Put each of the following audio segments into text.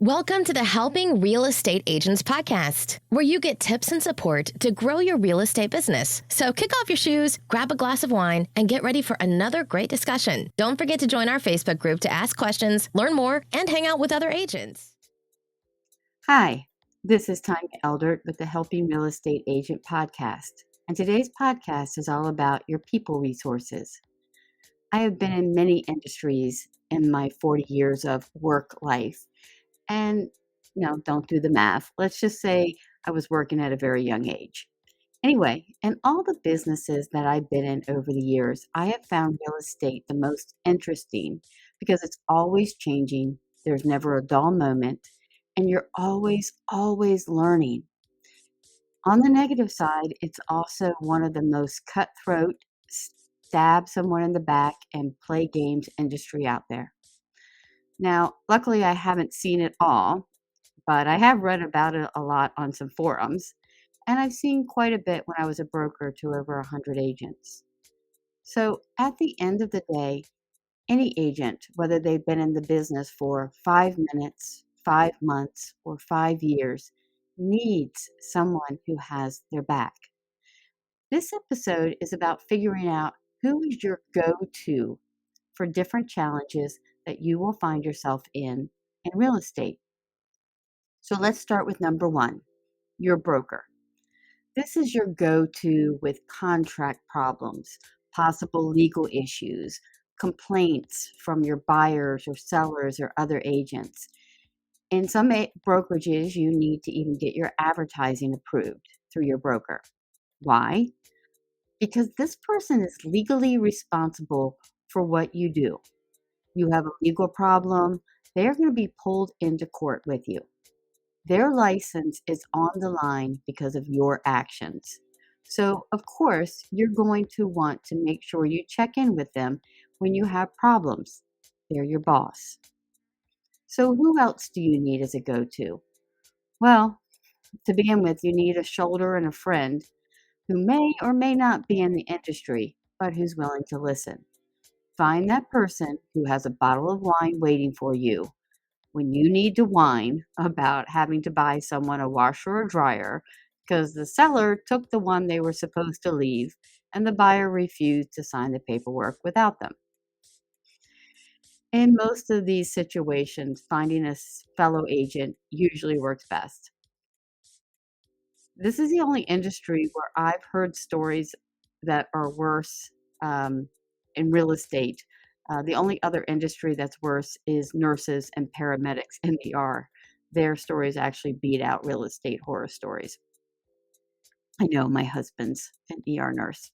Welcome to the Helping Real Estate Agents podcast, where you get tips and support to grow your real estate business. So kick off your shoes, grab a glass of wine, and get ready for another great discussion. Don't forget to join our Facebook group to ask questions, learn more, and hang out with other agents. Hi, this is Tanya Eldert with the Helping Real Estate Agent podcast. And today's podcast is all about your people resources. I have been in many industries in my 40 years of work life. And don't do the math. Let's just say I was working at a very young age. Anyway, in all the businesses that I've been in over the years, I have found real estate the most interesting because it's always changing. There's never a dull moment, and you're always learning. On the negative side, it's also one of the most cutthroat, stab someone in the back and play games industry out there. Now, luckily, I haven't seen it all, but I have read about it a lot on some forums, and I've seen quite a bit when I was a broker to over 100 agents. So at the end of the day, any agent, whether they've been in the business for 5 minutes, 5 months, or 5 years, needs someone who has their back. This episode is about figuring out who is your go-to for different challenges that you will find yourself in real estate. So let's start with number one, your broker. This is your go-to with contract problems, possible legal issues, complaints from your buyers or sellers or other agents. In some brokerages, you need to even get your advertising approved through your broker. Why? Because this person is legally responsible for what you do. You have a legal problem, they're going to be pulled into court with you. Their license is on the line because of your actions. So, of course, you're going to want to make sure you check in with them when you have problems. They're your boss. So, who else do you need as a go-to? Well, to begin with, you need a shoulder and a friend who may or may not be in the industry, but who's willing to listen. Find that person who has a bottle of wine waiting for you when you need to whine about having to buy someone a washer or dryer because the seller took the one they were supposed to leave and the buyer refused to sign the paperwork without them. In most of these situations, finding a fellow agent usually works best. This is the only industry where I've heard stories that are worse in real estate. The only other industry that's worse is nurses and paramedics in the ER. Their stories actually beat out real estate horror stories. I know my husband's an ER nurse.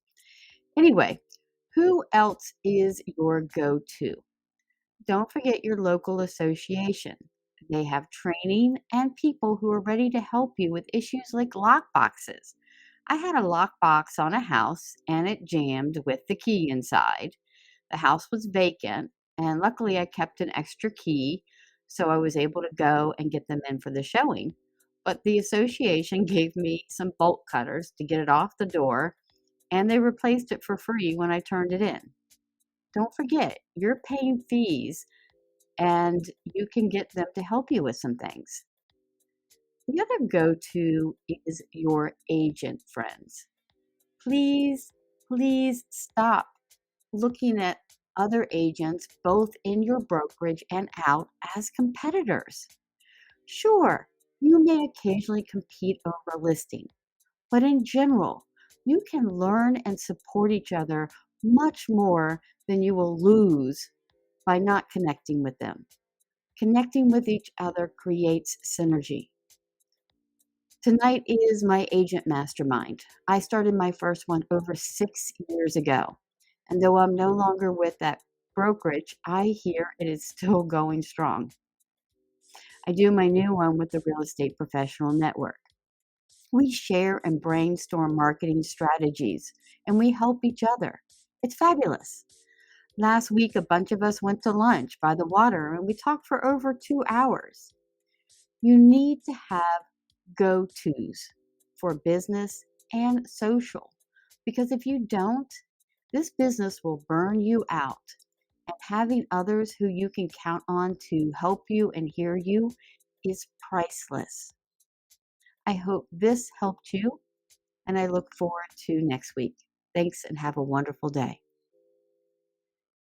Anyway, who else is your go-to? Don't forget your local association. They have training and people who are ready to help you with issues like lock boxes. I had a lockbox on a house and it jammed with the key inside. The house was vacant, and luckily I kept an extra key, so I was able to go and get them in for the showing. But the association gave me some bolt cutters to get it off the door, and they replaced it for free when I turned it in. Don't forget, you're paying fees, and you can get them to help you with some things. The other go-to is your agent friends. Please stop looking at other agents, both in your brokerage and out, as competitors. Sure, you may occasionally compete over a listing, but in general, you can learn and support each other much more than you will lose by not connecting with them. Connecting with each other creates synergy. Tonight is my agent mastermind. I started my first one over 6 years ago. And though I'm no longer with that brokerage, I hear it is still going strong. I do my new one with the Real Estate Professional Network. We share and brainstorm marketing strategies, and we help each other. It's fabulous. Last week, a bunch of us went to lunch by the water, and we talked for over 2 hours. You need to have go-tos for business and social, because if you don't, this business will burn you out. And having others who you can count on to help you and hear you is priceless. I hope this helped you, and I look forward to next week. Thanks and have a wonderful day.